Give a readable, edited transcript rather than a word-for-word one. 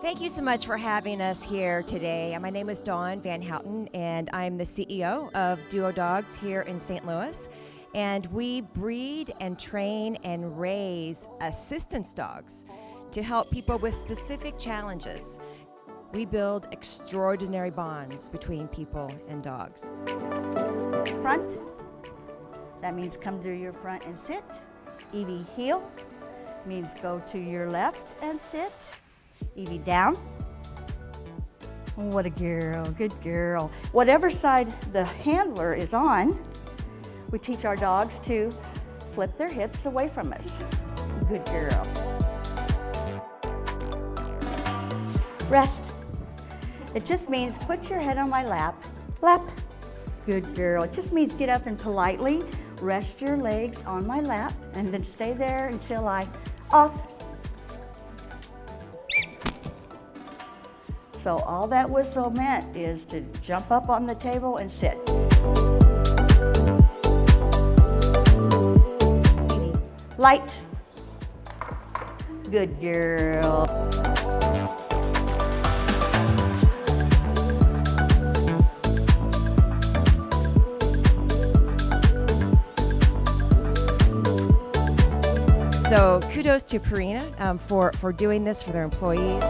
Thank you so much for having us here today. My name is Dawn Van Houten, and I'm the CEO of Duo Dogs here in St. Louis. And we breed and train and raise assistance dogs to help people with specific challenges. We build extraordinary bonds between people and dogs. Front, that means come to your front and sit. Evie heel means go to your left and sit. Evie down. What a girl, good girl. Whatever side the handler is on, we teach our dogs to flip their hips away from us. Good girl. Rest. It just means put your head on my lap. Lap. Good girl. It just means get up and politely rest your legs on my lap and then stay there until I off. So all that whistle meant is to jump up on the table and sit. Light. Good girl. So kudos to Purina for doing this for their employees.